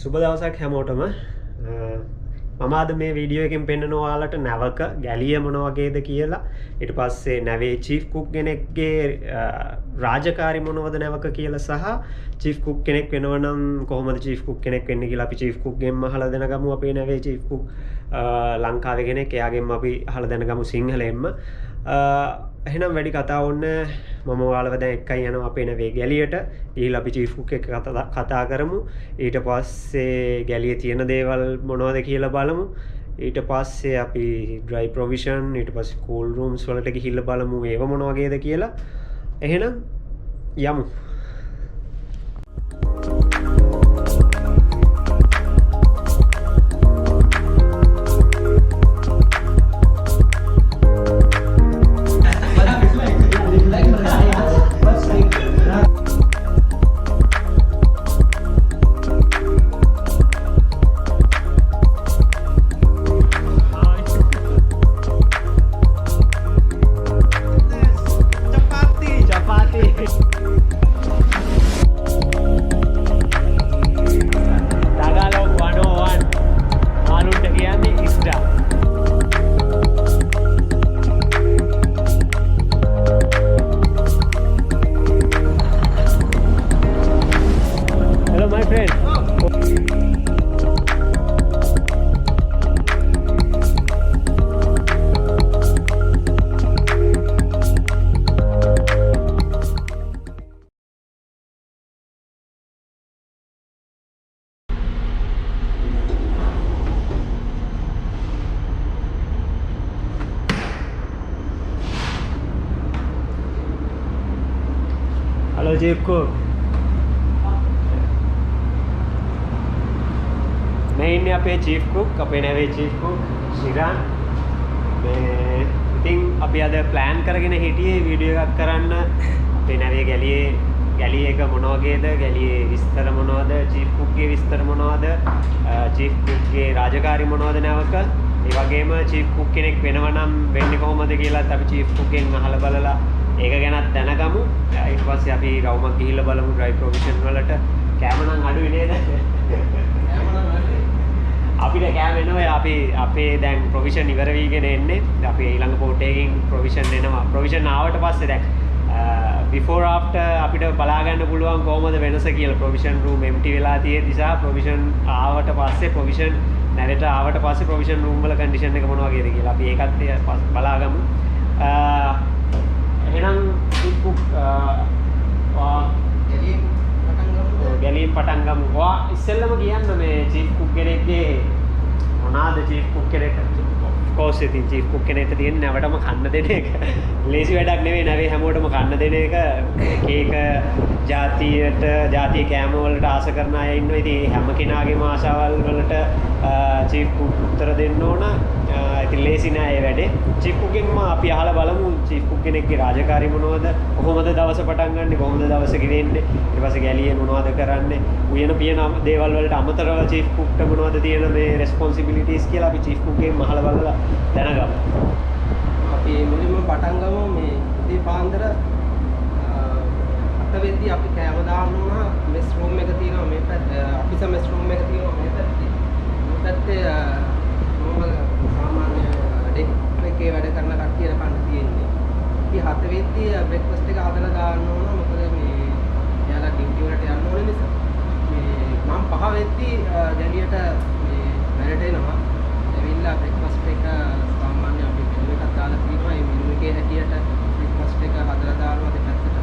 සුබ දවසක් හැමෝටම මම අද මේ වීඩියෝ එකෙන් පෙන්නනවා ඔයාලට නැවක ගැලිය මොන වගේද කියලා ඊට පස්සේ නැවේ චීෆ් කුක් කෙනෙක්ගේ රාජකාරි මොනවද නැවක කියලා සහ චීෆ් කුක් කෙනෙක් වෙනව නම් කොහොමද චීෆ් කුක් කෙනෙක් වෙන්නේ කියලා අපි චීෆ් කුක් ගෙන් අහලා දැනගමු අපේ නැවේ චීෆ් කුක් ලංකාවේ කෙනෙක් එයාගෙන් අපි අහලා දැනගමු සිංහලෙන්ම එහෙනම් වැඩි කතා ඕනේ මම ඔයාලව දැන් එක්කයි යනවා අපේ නැවේ ගැලියට ඊළඟ අපි චීෆ් කුක් එක්ක කතා කරමු ඊට පස්සේ ගැලියේ තියෙන දේවල් මොනවද කියලා බලමු ඊට පස්සේ අපි ඩ්‍රයි ප්‍රොවිෂන් ඊට පස්සේ කූල් රූම්ස් වලට ගිහිල්ලා බලමු ඒව මොන වගේද කියලා එහෙනම් යමු Halo Chief Cook. मैं इन्हें अपने चीफ कुक अपने नवे चीफ कुक शिरान मैं ඉතින් අපි අද ප්ලෑන් කරගෙන හිටියේ වීඩියෝ එකක් කරන්න අපේ නවේ ගැලිය එක මොන වගේද ගැලියේ විස්තර මොනවද චීෆ් කුක්ගේ විස්තර මොනවද චීෆ් කුක්ගේ රාජකාරි මොනවද නැවක ඒ වගේම චීෆ් කුක් කෙනෙක් වෙනව නම් වෙන්නේ කොහොමද කියලාත් අපි චීෆ් කුක්ගෙන් අහලා බලලා ඒක ගැනත් දැනගමු ඊට පස්සේ අපි රවුමක් ගිහිල්ලා බලමු ඩ්‍රයි ප්‍රොවිෂන් වලට කැම නම් අඩුයි නේද අපිට කැම එනවා අපේ දැන් ප්‍රොවිෂන් ඉවර වීගෙන එන්නේ අපි ඊළඟ පෝට් එකකින් ප්‍රොවිෂන් එනවා ප්‍රොවිෂන් ආවට පස්සේ දැන් බිෆෝර් ආෆ්ටර් අපිට බලා ගන්න පුළුවන් කොහොමද වෙනස කියලා ප්‍රොවිෂන් රූම් එම්ටි වෙලා තියෙද්දි සහ ප්‍රොවිෂන් ආවට පස්සේ ප්‍රොවිෂන් නැරෙට ආවට පස්සේ ප්‍රොවිෂන් රූම් වල කන්ඩිෂන් එක මොන වගේද කියලා අපි ඒකත් බලාගමු එහෙනම් චීෆ් කුක් ගැලියෙන් පටන් ගමු. ඔයා ඉස්සෙල්ලම කියන්න මේ චීෆ් කුක් කෙනෙක්ගේ මොනවාද චීෆ් කුක් කෙනෙක් කොහොස් ඉතින් චීෆ් කුක් කෙනෙක්ට තියෙන නැවටම කන්න දෙන එක. ලේසි වැඩක් නෙවෙයි නැවේ හැමෝටම කන්න දෙන එක. එක ජාතිය කෑම වලට ආස කරන අය ඉන්නවා. ඉතින් හැම කෙනාගේම ආශාවල් වලට චීෆ් කුක් උත්තර දෙන්න ඕන. ඉතින් ලේසි නෑ ඒ වැඩේ. චීෆ් කුක්ගෙන්ම අපි අහලා බලමු චීෆ් කුක් කෙනෙක්ගේ රාජකාරි මොනවද? කොහොමද දවස පටන් ගන්නෙ? කොහොමද දවස ගෙවෙන්නේ? ඊට පස්සේ ගැලියේ මොනවද කරන්නේ? උයන පියන දේවල් වලට අමතරව චීෆ් කුක්ට මොනවද තියෙන මේ රෙස්පොන්සිබිලිටිස් කියලා අපි චීෆ් කුක්ගෙන් අහලා බලලා දැනගමු. අපි මුලින්ම පටන් ගමු මේ උදේ පාන්දර 8 වෙද්දී අපි කෑම දාන්න ඕන මෙස් රූම් එක තියෙනවා මේ පැත්තේ ඔෆිස් මෙස් රූම් එක තියෙනවා මේ පැත්තේ. මේ පැත්තේ සාමාන්‍ය ඩෙක් එකේ වැඩ කරන කට්ටියට කන්න තියෙන්නේ. අපි 7 වෙද්දී බ්‍රෙක්ෆාස්ට් එක හදලා දාන්න ඕන මොකද මේ එයාලා ඩියුටි වලට යන්න ඕන නිසා. මේ මම 5 වෙද්දී ගැලියට මේ වැඩට එනවා. ඇවිල්ලා බ්‍රෙක්ෆාස්ට් එක සාමාන්‍ය අපි මෙනු එකක් දාලා තියෙනවා. ඒ මෙනු එකේ හැටියට බ්‍රෙක්ෆාස්ට් එක හදලා දානවා දෙපැත්තට.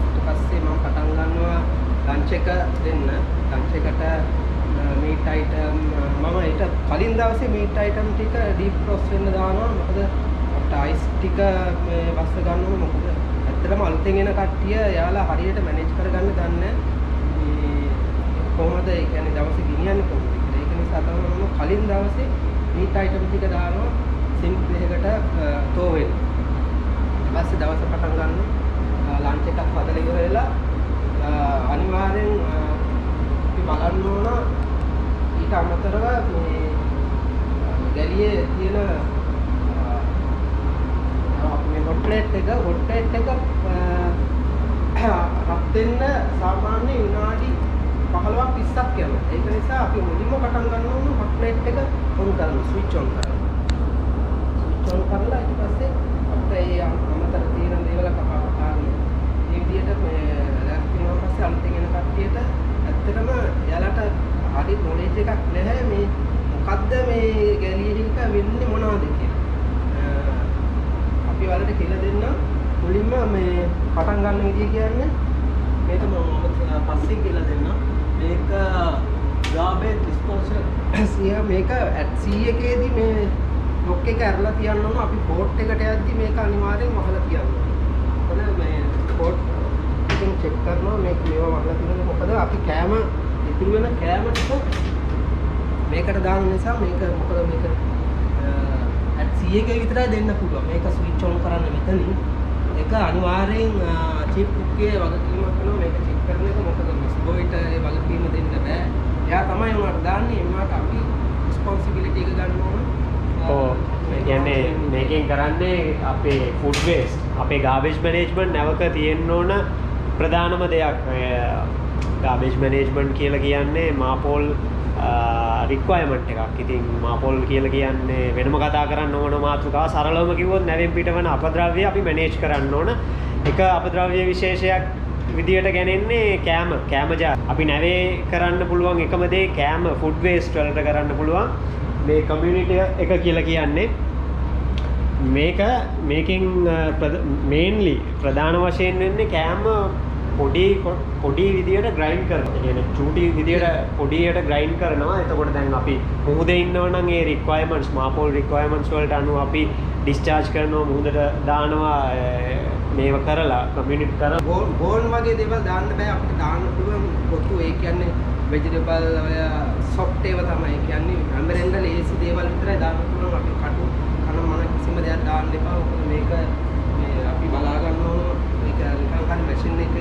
ඊට පස්සේ මම පටන් ගන්නවා ලන්ච් එක දෙන්න. ලන්ච් එකට මීට් අයිටම් මම ඊට කලින් දවසේ මීට් අයිටම් ටික ඩීප් ෆ්‍රොස්ට් වෙන්න දානවා මොකද අපිට අයිස් ටික මේ වස්ස ගන්න ඕන මොකද ඇත්තටම අලුතෙන් එන කට්ටිය යාලා හරියට මැනේජ් කරගන්න දන්නේ මේ කොහොමද ඒ කියන්නේ දවසේ ගෙනියන්නේ කොහොමද කියලා ඒක නිසා තමයි මම කලින් දවසේ මීට් අයිටම් ටික දානවා සිංක් එකකට තෝ වෙන්න ඊට පස්සේ දවස පටන් ගන්නවා ලන්ච් එකක් හදලා ඉවර වෙලා අනිවාර්යෙන් අපි බලන්න ඕන ඊට අමතරව මේ ගැලියේ තියෙන මේ හොට් ප්ලේට් එක රත් වෙන්න සාමාන්‍ය විනාඩි 15ක් 20ක් යනවා. ඒක නිසා අපි මුලින්ම පටන් ගන්න ඕන හොට් ප්ලේට් එක ඔන් කරන්න ස්විච් ඔන් කරන්න. ස්විච් ඔන් කරලා ඊට පස්සේ අපිට ඒ අමතර තියෙන දේවල් කපාගෙන මේ විදිහට මේ ලැස්තිනවා පස්සේ අලුතෙන් එන කට්ටියට ඇත්තටම එයාලට හරි නොලෙජ් එකක් නැහැ මේ මොකද්ද මේ ගැලිය එක වෙන්නේ මොනවද කියලා. අපි වලට කියලා දෙන්න මුලින්ම මේ පටන් ගන්න විදිය කියන්නේ මේක මම පස්සේ කියලා දෙන්න. මේක ගාබේජ් ඩිස්පෝසල් මේක at C එකේදී මේ ලොක් එක ඇරලා තියන්න ඕන. අපි පෝට් එකට යද්දි මේක අනිවාර්යෙන් වහලා තියන්න ඕන. මොකද මේ පෝට් එකෙන් චෙක් කරනවා මේක මේවා වහලා තියෙනවද මොකද අපි කෑම ඉතුරු වෙන කෑම ටික මේකට දාන නිසා මේක මොකද මේක at C එකේ විතරයි දෙන්න පුළුවන්. මේක ස්විච් ඔන් කරන්න මෙතනින් ඒක අනිවාර්යෙන් චීප් කුක්ගේ වගකීමක් වෙනවා මේක චෙක් කරන එක. මොකද මිස් බොයිට ඒ වගකීම දෙන්න බෑ. එයා තමයි උනාට දාන්නේ. එන්නට අපි රිස්පොන්සිබිලිටි එක ගන්න ඕන. ඔව් ඒ කියන්නේ මේකෙන් කරන්නේ අපේ ෆුඩ් වේස්ට් අපේ ගාබේජ් මැනේජ්මන්ට් නැවක තියෙන්න ඕන ප්‍රධානම දෙයක්. ගාබේජ් මැනේජ්මන්ට් කියලා කියන්නේ මාපෝල් රික්වයර්මන්ට් එකක්. ඉතින් මාපෝල් කියලා කියන්නේ වෙනම කතා කරන්න ඕන මාතෘකාව. සරලවම කිව්වොත් නැවෙන් පිටවන අපද්‍රව්‍ය අපි මැනේජ් කරන්න ඕන. එක අපද්‍රව්‍ය විශේෂයක් විදියට ගැනෙන්නේ කෑම ජාර. අපි නැවේ කරන්න පුළුවන් එකම දේ කෑම ෆුඩ් වේස්ට් වලට කරන්න පුළුවන්. මේ කමියුනිටි එක කියලා කියන්නේ මේකෙන් මේන්ලි ප්‍රධාන වශයෙන් වෙන්නේ කෑම පොඩි විදියට ග්‍රයින්ඩ් කරනවා. ඒ කියන්නේ චූටි විදියට පොඩියට ග්‍රයින්ඩ් කරනවා. එතකොට දැන් අපි මුහුදේ ඉන්නව නම් ඒ රික්වයර්මන්ට්ස් මාපෝල් රික්වයර්මන්ට්ස් වලට අනුව අපි ඩිස්චාර්ජ් කරනවා මුහුදට දානවා මේව කරලා කමියුනිටි කරලා බෝන් වගේ දේවල් දාන්න බෑ. අපිට දාන්න පුළුවන් පොතු ඒ කියන්නේ වෙජිටබල් ඔය සොෆ්ට් ඒවා තමයි. ඒ කියන්නේ හැමරෙන්ද ලේසි දේවල් විතරයි දාන්න පුළුවන්. අපි කටු කන මොන කිසිම දෙයක් දාන්න එපා. මොකද මේක මේ අපි බලා ගන්න ඕන මේක නිකන් හරි මැෂින් එක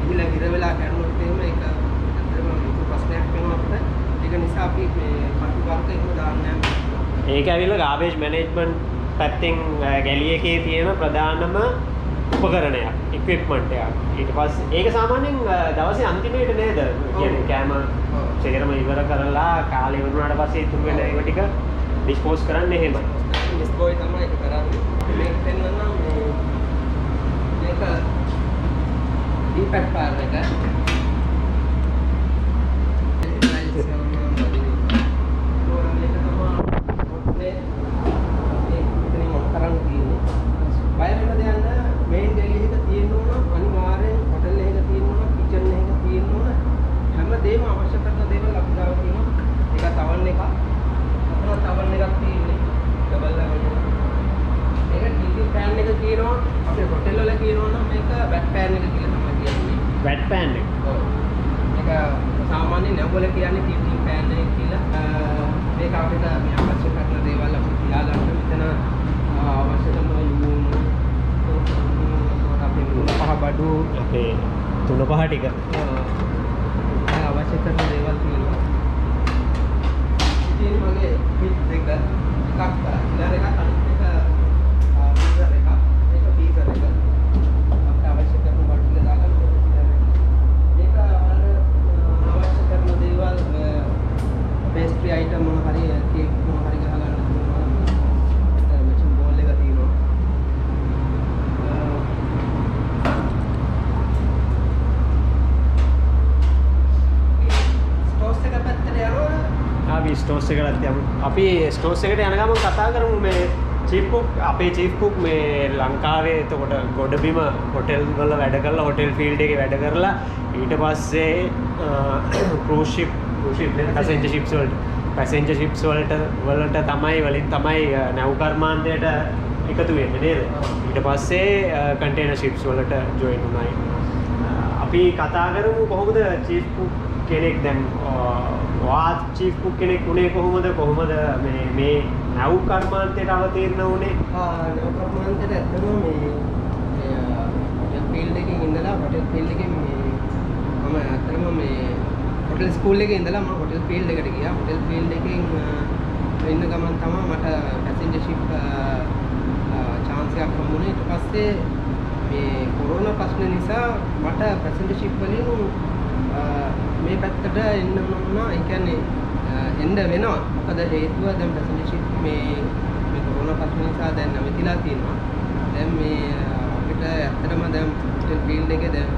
ඉහිලා ගිර වෙලා කරනකොට එහෙම ඒක ඇත්තටම ලොකු ප්‍රශ්නයක් වෙනවා අපිට. ඒක නිසා අපි මේ කටු වර්ග එහෙම දාන්නේ නැහැ. ඒක ඇවිල්ලා ගාබේජ් මැනේජ්මන්ට් පැත්තෙන් ගැලිය එකේ තියෙන ප්‍රධානම උපකරණයක් ඉක්විප්මන්ට් එකක්. ඊට පස්සේ ඒක සාමාන්‍යයෙන් දවසේ අන්තිමේට නේද? කියන්නේ කෑම සේරම ඉවර කරලා කාලේ වුණාට පස්සේ ඉතුරු වෙන ඒවා ටික ඩිස්පෝස් කරන්නේ එහෙමයි. මිස් බොයි තමයි ඒක කරන්නේ. මේක පෙන්වන්නම් මේක ඩීපැක් පාර් එක. වැට් පෑන් එක. ඔව්. මේක සාමාන්‍ය නැවවල කියන්නේ ටිපින් පෑන් එක කියලා. මේක අපිට මේ අවශ්‍ය කරන දේවල් අපි තියාගන්න මෙතන අවශ්‍ය කරන ලුණු අපේ තුන පහ බඩු අපේ තුන පහ ටික අවශ්‍ය කරන දේවල් තියෙනවා. ඉතින් මගේ පිට් දෙක එකක් ඉලර එකක් අනිත් එක පීසර් එකක්. මේක පීසර් එක. අපිට අවශ්‍ය කරන බඩු ටික දාගන්න. पेस्ट्री आइटम मोन हरी केक मोन हरी गह गන්න පුළුවන්. මැෂින් බෝල් එක තියෙනවා. ස්ටෝස් එක පැත්තට යනවා. අපි ස්ටෝස් එකකට යමු. අපි ස්ටෝස් එකට යන ගමන් කතා කරමු මේ චීෆ් කුක් අපේ චීෆ් කුක් මේ ලංකාවේ එතකොට ගොඩබිම හොටෙල් වල වැඩ කරලා හොටෙල් ෆීල්ඩ් එකේ වැඩ කරලා ඊට පස්සේ ක්‍රූස් ෂිප් පැසෙන්ජර් ෂිප්ස් වලට තමයි වලින් තමයි නැව් කර්මාන්තයට එකතු වෙන්නේ නේද? ඊට පස්සේ කන්ටේනර් ෂිප්ස් වලට ජොයින් වුණා. අපි කතා කරමු කොහොමද චීෆ් කුක් කෙනෙක් දැන් වාත් චීෆ් කුක් කෙනෙක් උනේ කොහොමද මේ නැව් කර්මාන්තයට අවතීර්ණ වුනේ? නැව් කර්මාන්තයට ඇත්තම මේ හොටෙල් ෆීල්ඩ් එකකින් ඉඳලා හොටෙල් ෆීල්ඩ් එකෙන් මේ මම ඇත්තම මේ හොටෙල් ස්කූල් එකේ ඉඳලා මම හොටෙල් ෆීල්ඩ් එකට ගියා. හොටෙල් ෆීල්ඩ් එකෙන් ඉන්න ගමන් තමයි මට පැසෙන්ජර් ෂිප් chance එකක් හම්බුනේ. ඊට පස්සේ මේ කොරෝනා ප්‍රශ්න නිසා මට පැසෙන්ජර් ෂිප් වලින් මේ පැත්තට එන්න වුණා. ඒ කියන්නේ එන්න වෙනවා. මොකද හේතුව දැන් පැසෙන්ජර් ෂිප් මේ කොරෝනා පස්සේ නිසා දැන් නැවතිලා තියෙනවා. දැන් මේ අපිට ඇත්තටම දැන් හොටෙල් ෆීල්ඩ් එකේ දැන්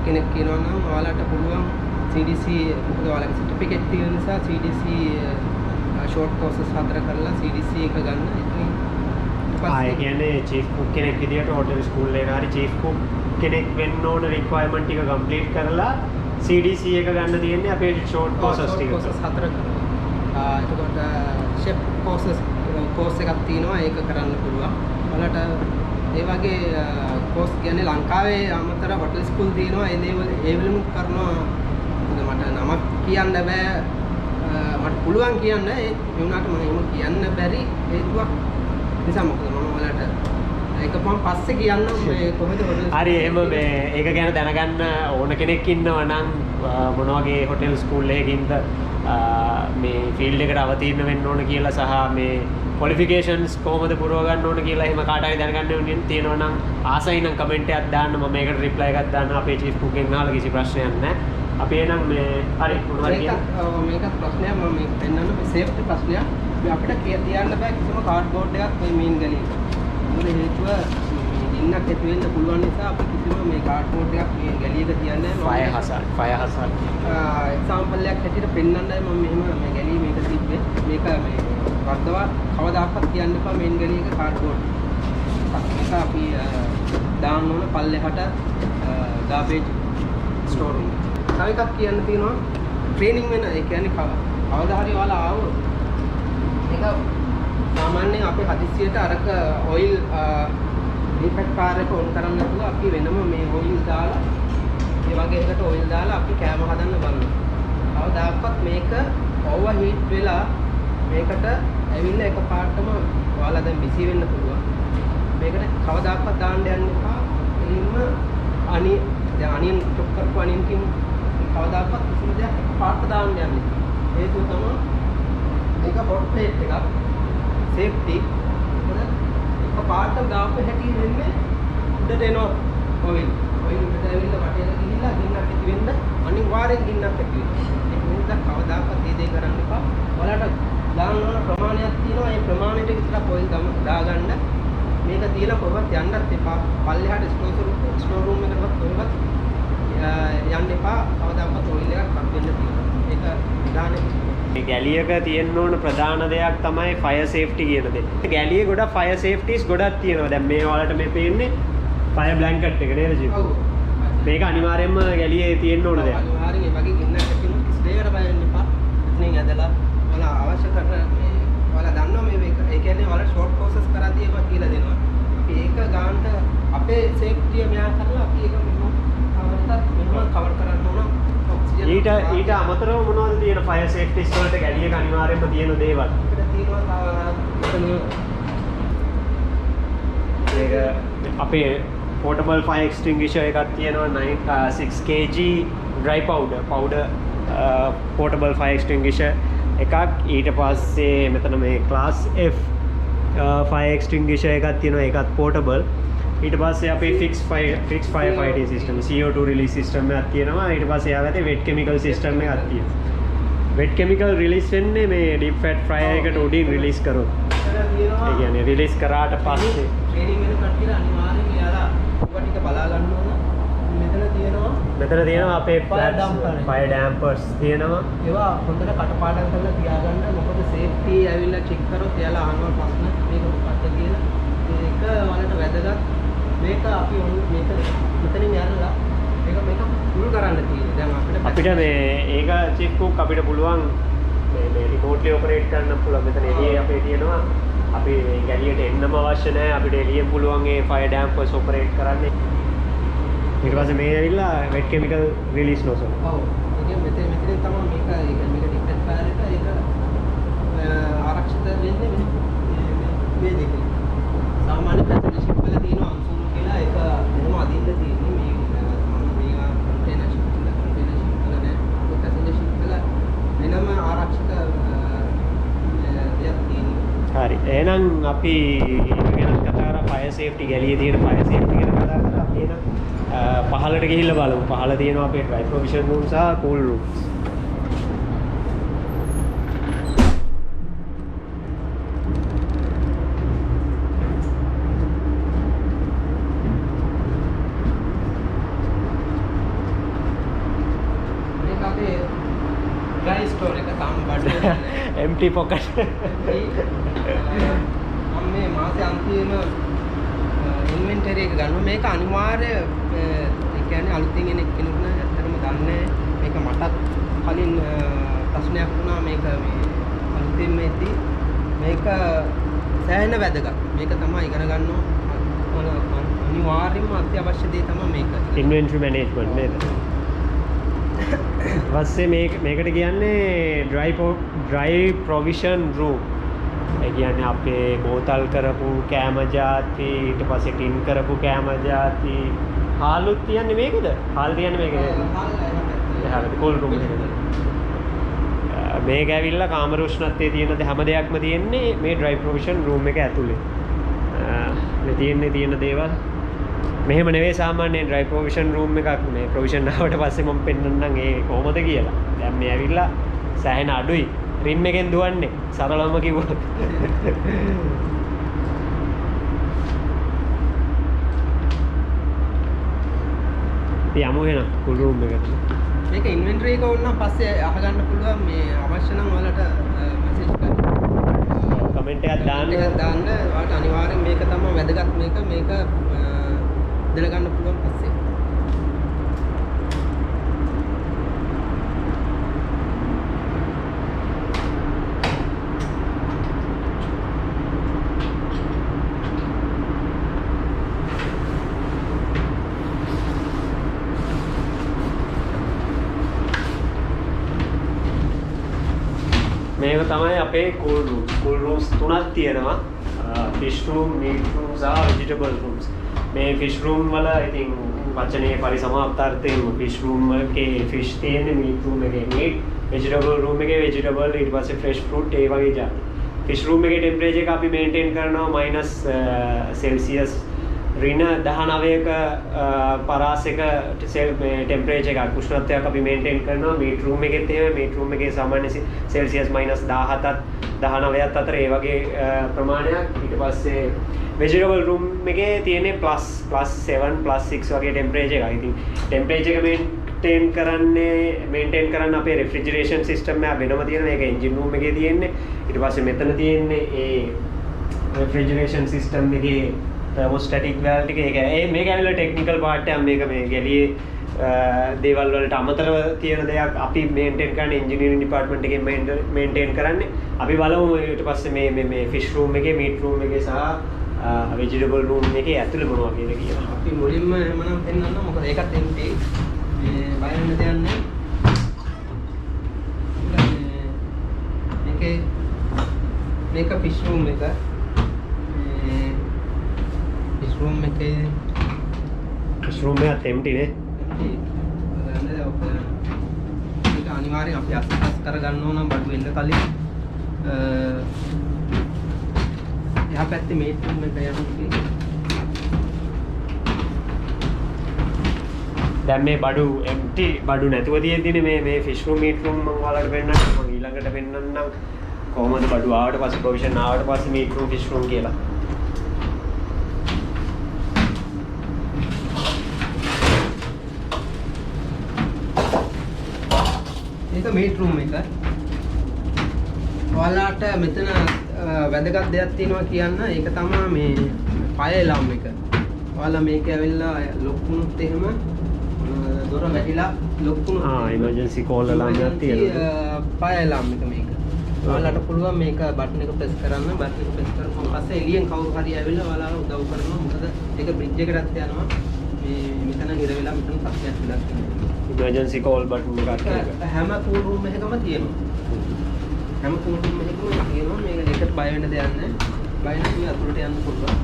කෙනෙක් කියනවා නම් ඔයාලට පුළුවන් CDC මොකද ඔයාලගේ සර්ටිෆිකේට් තියෙන නිසා CDC ෂෝට් කෝසස් 4 කරලා CDC එක ගන්න. ඒ කියන්නේ චීෆ් කුක් කෙනෙක් විදියට හොටෙල් ස්කූල් එකේ හරි චීෆ් කුක් කෙනෙක් වෙන්න ඕන රික්වයර්මන්ට් ටික කම්ප්ලීට් කරලා CDC එක ගන්න තියෙන්නේ අපේ ෂෝට් කෝසස් ටික. කෝසස් 4 කරනවා. එතකොට ෂෙෆ් කෝස් එකක් තියෙනවා ඒක කරන්න පුළුවන්. ඔයාලට ඒ වගේ කෝස් කියන්නේ ලංකාවේ අමතර හොටෙල් ස්කූල් තියෙනවා. ඒ වලම කරනවා. මට නමක් කියන්න බෑ. මට පුළුවන් කියන්න ඒ වුණාට මම එහෙම කියන්න බැරි හේතුවක් නිසා මොකද මම ඔයාලට ඒක මම පස්සේ කියන්න මේ කොහොමද හොටෙල් හරි එහෙම මේ ඒක ගැන දැනගන්න ඕන කෙනෙක් ඉන්නවා නම් මොන වගේ හොටෙල් ස්කූල් එකකින්ද මේ ෆීල්ඩ් එකට අවතීර්ණ වෙන්න ඕන කියලා සහ මේ ක්වොලිෆිකේෂන්ස් කොහොමද පුරව ගන්න ඕන කියලා එහෙම කාට හරි දැනගන්න ඕන තියෙනවා නම් ආසයි නම් කමෙන්ට් එකක් දාන්න මම ඒකට රිප්ලයි එකක් දාන්න අපේ චීෆ් කුක්ගෙන් අහලා කිසි ප්‍රශ්නයක් නැහැ. අපි එනම් මේ හරි මොනවද කියන්නේ මේකත් ප්‍රශ්නයක් මම මේක පෙන්නන්න මේ සේෆ්ටි ප්‍රශ්නයක්. මේ අපිට තියන්න බෑ කිසිම කාඩ්බෝඩ් එකක් මේ මේන් ගලියේ. මොකද හේතුව ඉන්නක් ඇති වෙන්න පුළුවන් නිසා අපි කිසිම මේ කාඩ්බෝඩ් එකක් මේ ගලියක තියන්නේ නැහැ. ෆයර් හසාඩ් එක්සැම්පල් එකක් හැටියට පෙන්නන්නයි මම මෙහෙම මේ ගලිය මේක තිබ්බේ. මේක මේ වර්ධවා කවදාකවත් කියන්න එපා මේන් ගලියක කාඩ්බෝඩ්. මේක අපි දාන්න ඕන පල්ලෙහාට ගාබේජ් ස්ටෝර් රූම්. තව එකක් කියන්න තියෙනවා ට්‍රේනින් වෙන ඒ කියන්නේ කවදා හරි ඔයාලා ආවොත් ඒක සාමාන්‍යයෙන් අපේ හදිස්සියට අරක ඔයිල් රීපැක් කාර් එක ඔන් කරන්න නැතුව අපි වෙනම මේ ඔයිල් දාලා ඒ වගේ එකට ඔයිල් දාලා අපි කෑම හදන්න බලනවා. කවදාකවත් මේක ඕවර් හීට් වෙලා මේකට ඇවිල්ලා එකපාරටම ඔයාලා දැන් බිසි වෙන්න පුළුවන්. මේකට කවදාකවත් දාන්න යන්න එපා. එයින්ම දැන් අනියන් චොප් කරපු අනියන්කින් කවදාකවත් කිසිම දෙයක් එකපාරට දාන්න යන්නේ. හේතුව තමයි මේක හොට් ප්ලේට් එකක් සේෆ්ටි. මොකද එකපාරට දාපු හැටි වෙන්නේ උඩට එනවා ඔයිල්. ඔයිල් උඩට ඇවිල්ලා වටේට ගිහිල්ලා ගින්නක් ඇති වෙන්න අනිවාර්යෙන් ගින්නක් ඇති වෙනවා. ඒක නිසා කවදාකවත් මේ දේ කරන්න එපා. ඔයාලට දාන්න ඕන ප්‍රමාණයක් තියෙනවා. ඒ ප්‍රමාණයට විතර ඔයිල් දාගන්න. මේක තියලා කොහොමද යන්නත් එපා. පල්ලෙහාට ස්ටෝර් රූම් එකකට කොහොමද යන්න එපා. කවදාවත් ඔයිල් එකක් කම් වෙන්න තියෙනවා. ඒක විධානයේ මේ ගැලියක තියෙන්න ඕන ප්‍රධාන දෙයක් තමයි ෆයර් සේෆ්ටි කියන දේ. ගැලියේ ගොඩක් ෆයර් සේෆ්ටිස් ගොඩක් තියෙනවා. දැන් මේ ඔයාලට මේ පේන්නේ ෆයර් බ්ලැන්කට් එක නේද ජීව? ඔව්. මේක අනිවාර්යයෙන්ම ගැලියේ තියෙන්න ඕන දෙයක්. අනිවාර්යෙන් මේ වගේ ගින්නක් ඇති වුණොත් කිසි දෙයකට බය වෙන්න එපා. ඉතින් ඇදලා ඔයාලා අවශ්‍ය කරන මේ ඔයාලා දන්නවා මේ ඒ කියන්නේ ඔයාලා ෂෝට් කෝසස් කරද්දී ඒවා කියලා දෙනවා. අපි ඒක ගන්නට අපේ සේෆ්ටිය මෙයා කරලා අපි ඒක මෙහෙම කවර් කරන්න ඕන. ඊට අමතරව මොනවද තියෙන ෆයර් සේෆ්ටිස් වලට ගැලියක අනිවාර්යයෙන්ම තියෙන දේවල්? අපිට තියෙනවා ඒක අපේ portable fire extinguisher එකක් තියෙනවා 6 kg dry powder portable fire extinguisher එකක්. ඊට පස්සේ මෙතන මේ class F fire extinguisher එකක් තියෙනවා. ඒකත් portable. ඊට පස්සේ අපේ fixed fire fighting system CO2 release system එකක් තියෙනවා. ඊට පස්සේ ආවතේ wet chemical system එකක් තියෙනවා. wet chemical release වෙන්නේ මේ deep fat fryer එකට උඩින් release කරොත්. ඒ කියන්නේ release කරාට පස්සේ ට්‍රේනින් වෙන කට්ටියට අනිවාර්යෙන් එයාලා ඔය ටික බලා ගන්න ඕන. මෙතන තියෙනවා අපේ fire dampers තියෙනවා. ඒවා හොඳට කටපාඩම් කරලා තියාගන්න. මොකද සේෆ්ටි ඇවිල්ලා චෙක් කරොත් එයාලා අහනවා ප්‍රශ්න මේක මොකක්ද කියලා. ඒක වලට වැදගත්. මේක අපි මේක මෙතනින් යරලා මේක ෆුල් කරන්න තියෙන්නේ. දැන් අපිට මේ ඒක චීෆ් කුක් අපිට පුළුවන් මේ රිමෝට්ලි ඔපරේට් කරන්න පුළුවන්. මෙතන එළියේ අපේ තියෙනවා. අපි ගැලියට එන්නම අවශ්‍ය නැහැ. අපිට එළියෙන් පුළුවන් ඒ ෆයර් ඩැම්පර්ස් ඔපරේට් කරන්න. ඊට පස්සේ මේ ඇවිල්ලා වෙට් කෙමිකල් රිලීස් නොසල්. ඔව්. ඒක මෙතනින් තමයි මේක ඩිපෙන්ඩ් ෆයර් එක ඒක ආරක්ෂිත වෙන්නේ මේ දෙකේ. සාමාන්‍ය පැත්තේ ෂිප් වල තියෙන අංශුරු කියලා ඒක මොනවද අදින්න තියෙන්නේ මේ මේවා කන්ටේනර් ෂිප් වල නෑ. ඒක පැසෙන්ජර් ෂිප් වල වෙනම ආරක්ෂිත දෙයක් තියෙනවා. හරි. එහෙනම් අපි ගැන කතා කරා ෆයර් සේෆ්ටි ගැලියේ තියෙන ෆයර් සේෆ්ටි ගැන කතා කරා. අපි එහෙනම් පහළට ගිහිල්ලා බලමු. පහළ තියෙනවා අපේ ඩ්‍රයි ප්‍රොවිෂන් රූම් සහ කූල් රූම්ස්. අපේ ඩ්‍රයි ස්ටෝර් එක තාම බඩේ empty pocket මම මේ මාසේ අන්තිම ඉන්වෙන්ටරි එක ගන්නවා මේක අනිවාර්ය ඒ කියන්නේ අලුතින් එන කෙනෙකුට ඇත්තටම දන්නේ මේක මටත් කලින් ප්‍රශ්නයක් වුණා මේක මේ අලුතින් මේදී මේක සෑහෙන වැදගත් මේක තමයි ඉගෙන ගන්න අනිවාර්යයෙන්ම අත්‍යවශ්‍ය දේ තමයි මේක inventory management නේද ඊපස්සේ මේකට කියන්නේ dry provision room ඒ කියන්නේ අපේ බෝතල් කරපු කෑම ಜಾති ඊට පස්සේ ටින් කරපු කෑම ಜಾති හාලුත් තියන්නේ මේකද හාල් තියන්නේ මේකද එහාට cool room එකද මේක ඇවිල්ලා කාමර උෂ්ණත්වයේ තියෙන හැම දෙයක්ම තියෙන්නේ මේ dry provision room එක ඇතුලේ මේ තියෙන දේවල් මෙහෙම නෙවෙයි සාමාන්‍යයෙන් dry provision room එකක් මේ provision ආවට පස්සේ මම පෙන්නන්නම් ඒ කොහොමද කියලා. දැන් මේ ඇවිල්ලා සෑහෙන අඩුයි. රිම් එකෙන් දුවන්නේ සරලවම කිව්වොත්. යමු එහෙනම් cool room එකට. මේක ඉන්වෙන්ටරි එක ඕන නම් පස්සේ අහගන්න පුළුවන් මේ අවශ්‍ය නම් ඔයාලට මැසේජ් කරන්න. කමෙන්ට් එකක් දාන්න. ඔයාලට අනිවාර්යෙන් මේක තමයි වැදගත් මේක දැනගන්න පුළුවන් පස්සේ. මේක තමයි අපේ cool rooms. Cool rooms තුනක් තියෙනවා. Fish room, meat room සහ vegetable rooms. මේ fish room වල ඉතින් වචනේ පරිසමාප්තාර්ථයෙන් fish room එකේ fish තියෙන්නේ, meat room එකේ meat, vegetable room එකේ vegetable, ඊට පස්සේ fresh fruit ඒ වගේ જાති. fish room එකේ temperature එක අපි maintain කරනවා -celsius ඍණ 19ක පරාසයක temperature එකක් උෂ්ණත්වයක් අපි maintain කරනවා. meat room එකෙත් එහෙම meat room එකේ සාමාන්‍ය celsius -17ත් 19ත් අතර ඒ වගේ ප්‍රමාණයක්. ඊට පස්සේ vegetable room එකේ තියෙන්නේ +7 +6 වගේ temperature එකක්. ඉතින් temperature එක maintain කරන්න අපේ refrigeration system එක වෙනම තියෙනවා. මේක engine room එකේ තියෙන්නේ. ඊට පස්සේ මෙතන තියෙන්නේ ඒ refrigeration system එකේ thermostatic valve ටික. ඒක මේක ඇවිල්ලා technical part එක. මේක මේ ගැලියේ දේවල් වලට අමතරව තියෙන දෙයක් අපි maintain කරන්නේ engineering department එකෙන් maintain කරන්නේ. අපි බලමු ඊට පස්සේ මේ fish room එකේ meat room එකේ සහ vegetable room එකේ ඇතුළේ මොනවා වගේද කියලා. අපි මුලින්ම එහෙමනම් පෙන්නන්න මොකද ඒකත් empty මේ බය වෙන්න දෙයක් නැහැ. මේක fish room එක. මේ fish room එකේ fish room එකත් empty නේ. ඒක අනිවාර්යෙන් අපි අස්පස් කරගන්න ඕන බඩු වෙන්න කලින් එහා පැත්තේ මේට් රූම් එක යනවා. දැන් මේ බඩු empty බඩු නැතුව තියෙද්දිනේ මේ fish room meat room මම ඔයාලට පෙන්නන්න මම ඊළඟට පෙන්නන්නම් කොහොමද බඩු ආවට පස්සේ provision ආවට පස්සේ meat room fish room කියලා. මේක මේට් රූම් එක. ඔයාලට මෙතන වැදගත් දෙයක් තියෙනවා කියන්න. ඒක තමයි මේ fire alarm එක. ඔයාලා මේක ඇවිල්ලා ලොක් වුණොත් එහෙම දොර වැහිලා ලොක් වුණොත් emergency call alarm එකක් තියෙනවා. fire alarm එක මේක. ඔයාලට පුළුවන් මේක බටන් එක press කරන්න. බටන් එක press කරපුවාම පස්සේ එළියෙන් කවුරු හරි ඇවිල්ලා ඔයාලව උදව් කරනවා. මොකද ඒක bridge එකටත් යනවා. මේ මෙතන හිර වෙලා මෙතන පස්සෙත් වෙලා තියෙනවා. emergency call button එකක් හැම cool room එකකම තියෙනවා. හැම cool room එකකම තියෙනවා. මේක එකට බය වෙන්න දෙයක් නැහැ. බය නැතුව අතුලට යන්න පුළුවන්.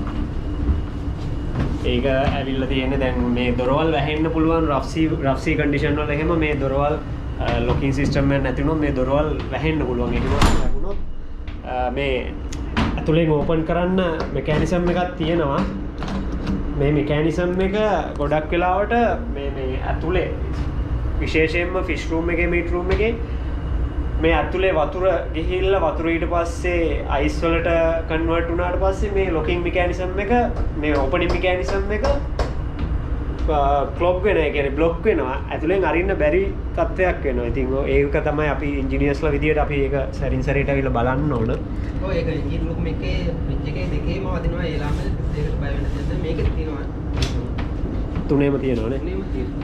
ඒක ඇවිල්ලා තියෙන්නේ දැන් මේ දොරවල් වැහෙන්න පුළුවන් rough sea condition වල එහෙම මේ දොරවල් locking system එක නැති වුණොත් මේ දොරවල් වැහෙන්න පුළුවන්. ඒක වුණොත් මේ ඇතුලෙන් open කරන්න mechanism එකක් තියෙනවා. මේ mechanism එක ගොඩක් වෙලාවට මේ ඇතුලේ විශේෂයෙන්ම fish room එකේ meat room එකේ මේ ඇතුලේ වතුර ගිහිල්ලා වතුර ඊට පස්සේ ice වලට convert වුණාට පස්සේ මේ locking mechanism එක මේ opening mechanism එක ක්ලොග් වෙන එක කියන්නේ බ්ලොක් වෙනවා ඇතුලෙන් අරින්න බැරි තත්ත්වයක් වෙනවා. ඉතින් ඒක තමයි අපි ඉන්ජිනියර්ස්ලා විදියට අපි ඒක සැරින් සැරේට අවිලා බලන්න ඕන. ඔව් ඒක ඉන්ජින් රූම් එකේ ෆ්‍රිජ් එකේ දෙකේම වදිනවා ඒ ලාමෙ ඒකට බය වෙන්න දෙන්න මේකෙත් තියෙනවා. තුනේම තියෙනවානේ.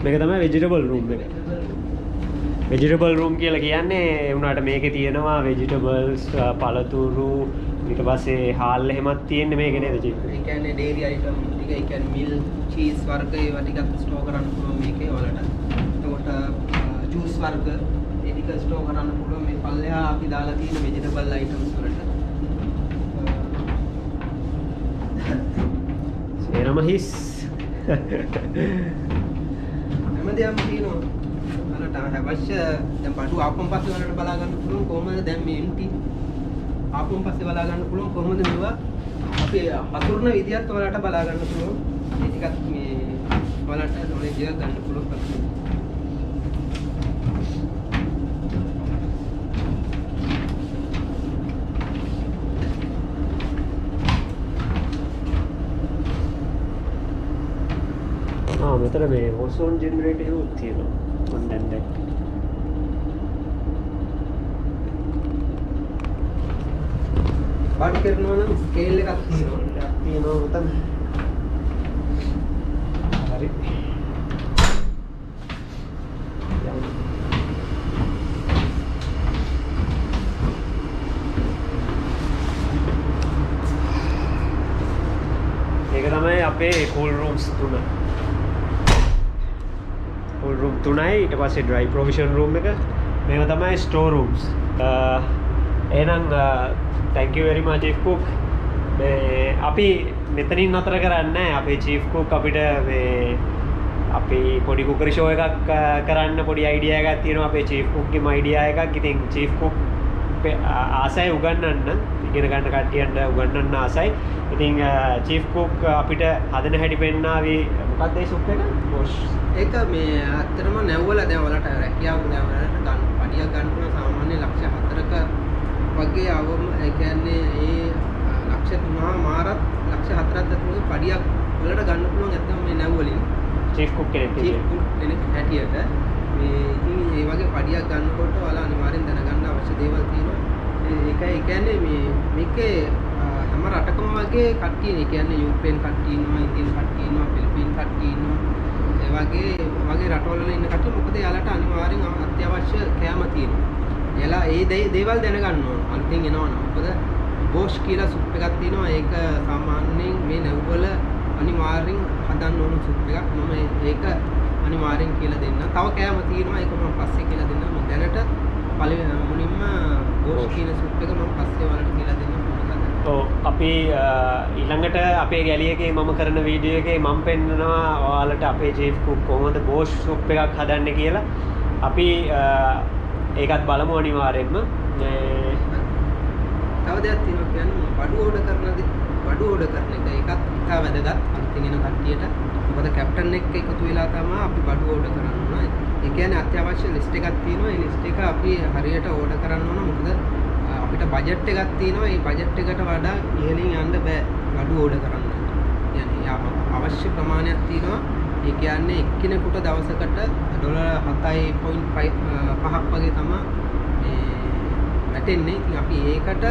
මේක තමයි වෙජිටබල් රූම් එක. වෙජිටබල් රූම් කියලා කියන්නේ ඒ වුණාට මේකේ තියෙනවා වෙජිටබල්ස් පළතුරු ඊට පස්සේ හාල් එහෙමත් තියෙන්නේ මේකේ නේද චීෆ්? ඒ කියන්නේ ඩේරි අයිටම් ටික ඒ කියන්නේ මිල් චීස් වර්ග ඒවා ටිකක් ස්ටෝර් කරන්න පුළුවන් මේකේ වලට. එතකොට ජූස් වර්ග ඒ ටික ස්ටෝර් කරන්න පුළුවන් මේ පල්ලෙහා අපි දාලා තියෙන වෙජිටබල් අයිටම්ස් වලට. සේරම හිස්. හැමදේම තියෙනවා. අරට අවශ්‍ය දැන් බඩු ආපම් පස්සේ වලට බලා ගන්න පුළුවන් කොහොමද දැන් මේ එම්ටි ආපම් පස්සේ බලා ගන්න පුළුවන් කොහොමද මේවා අපි හසුරන විදියත් ඔයාලට බලා ගන්න පුළුවන්. මේ ටිකත් මේ ඔයාලට නොලෙජ් එක ගන්න පුළුවන්. මෙතන මේ ඕසෝන් ජෙනරේටර් එකක් තියෙනවා. මම දැන් දැක්කා. පාඩි කරනවා නම් ස්කේල් එකක් තියෙනවා. තියෙනවා උතන. හරි. ඒක තමයි අපේ කූල් රූම්ස් තුන. කූල් රූම් තුනයි ඊට පස්සේ ඩ්‍රයි ප්‍රොවිෂන් රූම් එක. මේවා තමයි ස්ටෝර් රූම්ස්. එහෙනම් thank you very much chief cook. අපි මෙතනින් නතර කරන්නේ අපේ chief cook අපිට මේ අපි පොඩි කුකරි ෂෝ එකක් කරන්න පොඩි අයිඩියා එකක් තියෙනවා අපේ chief cook ගේ අයිඩියා එකක්. ඉතින් chief cook ආසයි උගන්වන්න ඉගෙන ගන්න කට්ටියන්ට උගන්වන්න ආසයි. ඉතින් chief cook අපිට හදන හැටි පෙන්නාවි මොකක්ද ඒ සුප් එක? බොෂ්. ඒක මේ අත්‍තරම නැව්වල දැන් වලට රැකියාව දැන් වලට ගන්න පඩියක් ගන්න පුළුවන් සාමාන්‍ය ලක්ෂ 4ක වගේ අවම ඒ කියන්නේ ඒ ලක්ෂ 3 මාරත් ලක්ෂ 4ක් ඇතුළේ පඩියක් වලට ගන්න පුළුවන් නැත්නම් මේ නැව්වලින් chief cook කෙනෙක් හැටියට මේ ඉතින් ඒ වගේ පඩියක් ගන්නකොට ඔයාලා අනිවාර්යෙන් දැනගන්න අවශ්‍ය දේවල් තියෙනවා. ඒකයි කියන්නේ මේකේ හැම රටකම වගේ කට්ටිය ඒ කියන්නේ යුක්‍රේන් කට්ටිය ඉන්නවා, ඉන්දියන් කට්ටිය ඉන්නවා, පිලිපීන් කට්ටිය ඉන්නවා. ඒ වගේ රටවල ඉන්න කට්ටිය මොකද යාලට අනිවාර්යෙන් අත්‍යවශ්‍ය කෑම තියෙනවා. එලා ඒ දේවල් දැනගන්න ඕන. අලුතින් එනවනම් මොකද බෝෂ් කියලා සුප් එකක් තියෙනවා. ඒක සාමාන්‍යයෙන් මේ නැව්වල අනිවාර්යෙන් හදන්න ඕන සුප් එකක්. මම ඒක අනිවාර්යෙන් කියලා දෙන්න. තව කෑම තියෙනවා. ඒක මම පස්සේ කියලා දෙන්නම්. මම දැනට පළවෙනි මුලින්ම බෝෂ් කියන සුප් එක මම පස්සේ වලට කියලා දෙන්නම්. අපි ඊළඟට අපේ ගැලිය එකේ මම කරන වීඩියෝ එකේ මම පෙන්නනවා ඔයාලට අපේ චීෆ් කුක් කොහොමද බෝෂ් සුප් එකක් හදන්නේ කියලා. අපි ඒකත් බලමු අනිවාර්යෙන්ම. තව දෙයක් තියෙනවා කියන්නේ බඩු ඕඩර් කරන එක ඒකත් ඉතා වැදගත් අලුතින් එන කට්ටියට. මොකද කැප්ටන් එක්ක එකතු වෙලා තමයි අපි බඩු ඕඩර් කරන්න ඕන. ඒ කියන්නේ අත්‍යවශ්‍ය ලිස්ට් එකක් තියෙනවා. ඒ ලිස්ට් එක අපි හරියට ඕඩර් කරන්න ඕන. මොකද අපිට බජට් එකක් තියෙනවා. ඒ බජට් එකට වඩා ඉහළින් යන්න බෑ බඩු ඕඩර් කරන්න. يعني අවශ්‍ය ප්‍රමාණයක් තියෙනවා. ඒ කියන්නේ එක්කෙනෙකුට දවසකට ඩොලර් 7.5ක් වගේ තමයි වැටෙන්නේ. ඉතින් අපි ඒකට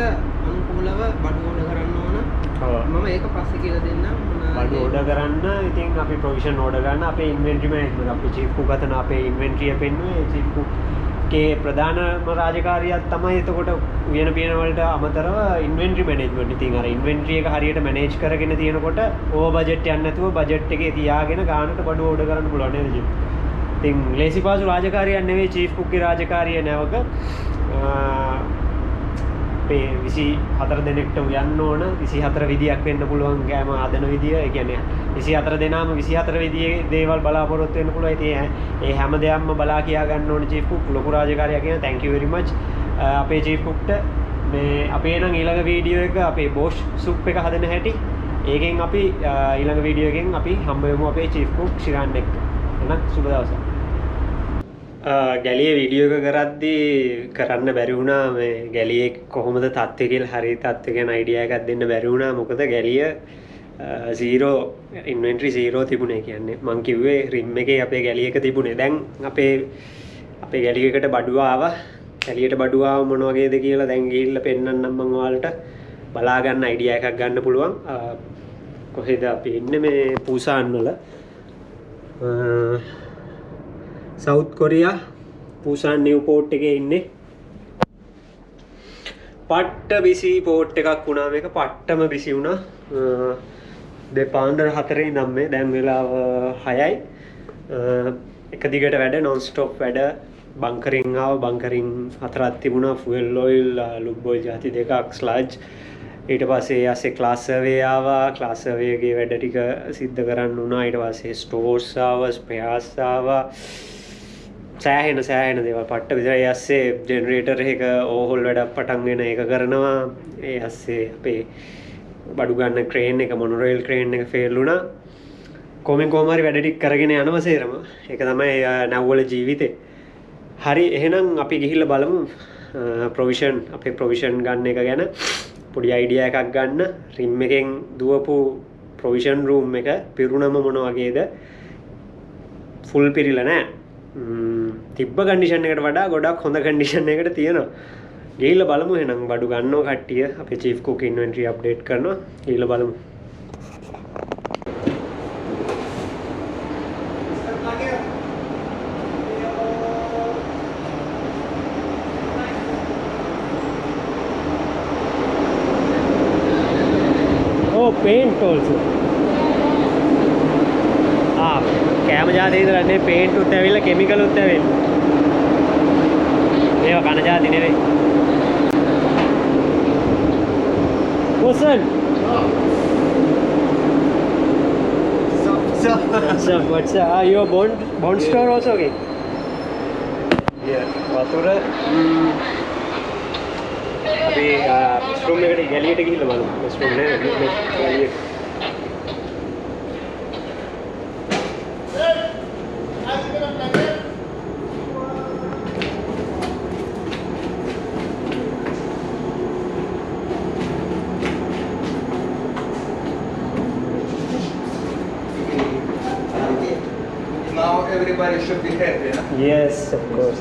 අනුකූලව බඩු ඕඩර් කරන්න ඕන. මම ඒක පස්සේ කියලා දෙන්නම්. බඩු ඕඩර් කරන්න ඉතින් අපි ප්‍රොවිෂන් ඕඩර් ගන්න අපේ ඉන්වෙන්ටරි මැනේජ්මන්ට් අපේ චීෆ් කුක් අතන අපේ ඉන්වෙන්ටරි එක පෙන්නුවේ චීෆ් කුක් ගේ ප්‍රධානම රාජකාරියක් තමයි එතකොට උයන පියන වලට අමතරව ඉන්වෙන්ටරි මැනේජ්මන්ට්. ඉතින් අර ඉන්වෙන්ටරි එක හරියට මැනේජ් කරගෙන තියෙනකොට ඕවර් බජට් යන්නේ නැතුව බජට් එකේ තියාගෙන ගානට බඩු ඕඩර් කරන්න පුළුවන් නේද චීෆ්? ඉතින් ලේසි පාසු රාජකාරියක් නෙවෙයි චීෆ් කුක්ගේ රාජකාරිය නැවක. අපේ 24 දෙනෙක්ට උයන්න ඕන 24 විදියක් වෙන්න පුළුවන් කෑම හදන විදිය. ඒ කියන්නේ 24 දෙනාම 24 විදියේ දේවල් බලාපොරොත්තු වෙන්න පුළුවන්. ඉතින් ඒ හැම දෙයක්ම බලා කියා ගන්න ඕන චීෆ් කුක් ලොකු රාජකාරියක් කියන thank you very much අපේ චීෆ් කුක්ට. මේ අපේ නම් ඊළඟ වීඩියෝ එක අපේ බෝෂ් සුප් එක හදන හැටි. ඒකෙන් අපි ඊළඟ වීඩියෝ එකෙන් අපි හම්බ වෙමු අපේ චීෆ් කුක් ශිරාන් එක්ක. එහෙනම් සුබ දවසක්. ගැලිය වීඩියෝ එක කරද්දී කරන්න බැරි වුණා මේ ගැලියේ කොහොමද තත්ත්වය කියලා හරිය තත්ත්වය ගැන අයිඩියා එකක් දෙන්න බැරි වුණා. මොකද ගැලිය 0 ඉන්වෙන්ටරි 0 තිබුණේ කියන්නේ මං කිව්වේ රිම් එකේ අපේ ගැලි එක තිබුණේ දැන් අපේ ගැලි එකට බඩුව ආවා ගැලියට බඩුව ආව මොන වගේද කියලා දැන් ගිහිල්ලා පෙන්නන්නම් මං ඔයාලට බලා ගන්න අයිඩියා එකක් ගන්න පුළුවන් කොහෙද අපි ඉන්නේ මේ පූසාන් වල සවුත් කොරියා පූසාන් නිව්පෝර්ට් එකේ ඉන්නේ පට්ට බිසි පෝට් එකක් වුණා මේක පට්ටම බිසි වුණා දෙපාන්දර 4 ඉඳන් මේ දැන් වෙලාව 6යි එක දිගට වැඩ non stop වැඩ බංකරින් ආව බංකරින් 4ක් තිබුණා ෆුවල් ඔයිල් ලුබ් ඔයිල් ಜಾති දෙකක් ස්ලජ් ඊට පස්සේ ASA ක්ලාස් සර්වේ ආවා ක්ලාස් සර්වේගේ වැඩ ටික සිද්ධ කරන්න වුණා ඊට පස්සේ ස්ටෝර්ස් ආවා ස්පෙයාර්ස් ආවා සෑහෙන දේවල් පට්ට විතරයි ASA ජෙනරේටර් එක ඕහොල් වැඩක් පටන් ගෙන ඒක කරනවා ඒ ASA අපේ බඩු ගන්න ක්‍රේන් එක මොනොරේල් ක්‍රේන් එක ෆේල් වුණා කොහොම හරි වැඩ ටික කරගෙන යනවා සේරම ඒක තමයි නැව්වල ජීවිතේ හරි එහෙනම් අපි ගිහිල්ලා බලමු ප්‍රොවිෂන් අපේ ප්‍රොවිෂන් ගන්න එක ගැන පොඩි අයිඩියා එකක් ගන්න රිම් එකෙන් දුවපු ප්‍රොවිෂන් රූම් එක පිරුණම මොන වගේද ෆුල් පිරිලා නැහැ තිබ්බ කන්ඩිෂන් එකට වඩා ගොඩක් හොඳ කන්ඩිෂන් එකකට තියෙනවා ගිහිල්ලා බලමු එහෙනම් බඩු ගන්නව කට්ටිය අපේ චීෆ් කුක් ඉන්වෙන්ටරි අප්ඩේට් කරනවා ගිහිල්ලා බලමු paint also කෑම ජාති විතරක් නෙවෙයි paint උත් ඇවිල්ලා chemical උත් ඇවිල්ලා මේවා කන ජාති නෙවෙයි Wilson what's up your bond store also okay yeah වතුර අපි ස්ටෝම් එකට ගැලියට ගිහිල්ලා බලමු ස්ටෝම් නේ ගැලියට Now everybody should be happy, huh? Yes, of course.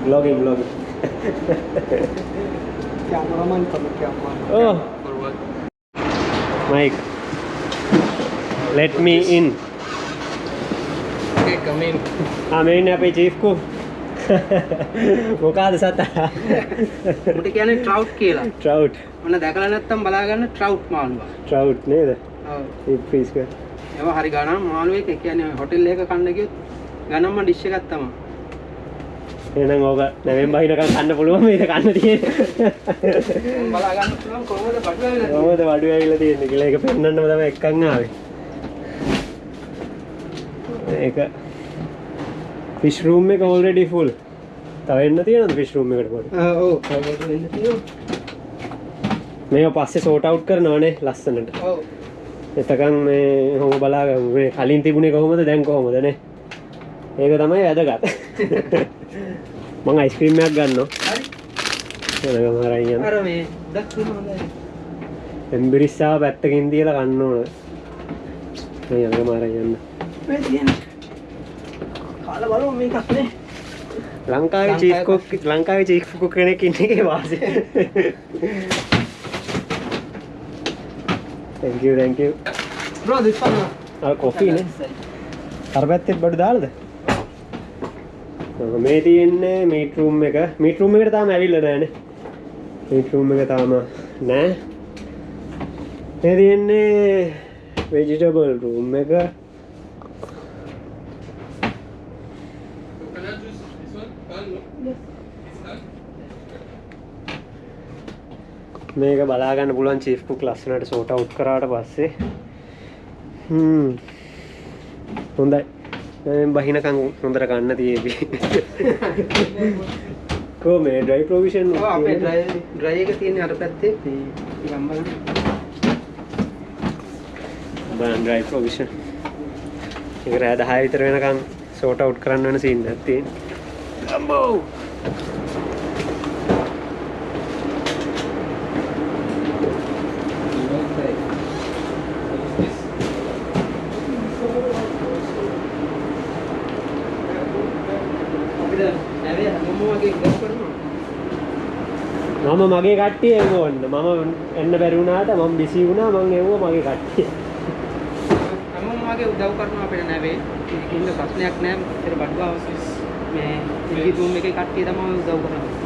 Vlogging. Cameraman come camera. Oh, For what? Mike. Let me in. Okay, come in. I'm අපේ chief කෝ. මොකද සතා? උට කියන්නේ trout කියලා. Trout. මොන දැකලා නැත්තම් බලා ගන්න trout මාළුවා. Trout නේද? ඔව්. ඒ ෆ්‍රීස් කර. ඒවා හරි ගණන් මාළුවෙක් ඒ කියන්නේ හොටෙල් එකක කන්න ගියොත් ගණන්ම ඩිෂ් එකක් තමයි. එහෙනම් ඕක නැවෙන් බහිනකම් කන්න පුළුවන් මේක කන්න තියෙන්නේ. බලා ගන්න පුළුවන් කොහොමද බඩු ඇවිල්ලා කොහොමද බඩු ඇවිල්ලා තියෙන්නේ කියලා ඒක පෙන්නන්නම තමයි එක්කන් ආවේ. ඒක ෆිෂ් රූම් එක already full. තව එන්න තියෙනවද ෆිෂ් රූම් එකට පොඩි? ඔව් කවුරුද වෙන්න තියෙනවා. මේක පස්සේ sort out කරනවානේ ලස්සනට. ඔව්. එතකන් මේ කොහොම බලාගමු මේ කලින් තිබුණේ කොහොමද දැන් කොහොමද නේ? ඒක තමයි වැදගත්. මම අයිස්ක්‍රීම් එකක් ගන්නවා. හරි. එනගම හරයි යන්න. අර මේ ඩක් තියෙන හොඳයි. එම්බිරිස්සාව පැත්තකින් තියලා කන්න ඕන. මේ යනගම හරි යන්න. මේ තියෙන. කාලා බලමු මේකත් නේ. ලංකාවේ චීෆ් කුක් කෙනෙක් ඉන්නේ ඒකේ වාසිය. Thank you. Bro, this one. coffee නේ. අර පැත්තෙත් බඩු දාලාද? මේ තියෙන්නේ මීට් රූම් එක. මීට් රූම් එකට තාම ඇවිල්ලා නැහැනේ. මීට් රූම් එක තාම නැහැ. මේ තියෙන්නේ vegetable room එක. මේක බලා ගන්න පුළුවන් චීෆ් කුක් ලස්සනට සෝට් අවුට් කරාට පස්සේ හොඳයි දැන් බහිනකන් හොඳට ගන්න තියෙවි කොහොමද ඩ්‍රයි ප්‍රොවිෂන් ඔව් අපේ ඩ්‍රයි එක තියෙන්නේ අර පැත්තේ නිකන් බලන්න ඩ්‍රයි ප්‍රොවිෂන් ඒක රෑ 10 විතර වෙනකන් සෝට් අවුට් කරන්න වෙන සීන් එකක් තියෙනවා අම්බෝ වගේ උදව් කරනවා. මම මගේ කට්ටිය එව්ව ඔන්න. මම එන්න බැරි වුණාට මම බිසි වුණා මම එව්ව මගේ කට්ටිය. හැමෝම වගේ උදව් කරනවා අපිට නැවේ. ඒකින්ද ප්‍රශ්නයක් නැහැ. මෙතන බඩුව අවශ්‍ය මේ ඉල්ලි රූම් එකේ කට්ටිය තමයි උදව් කරන්නේ.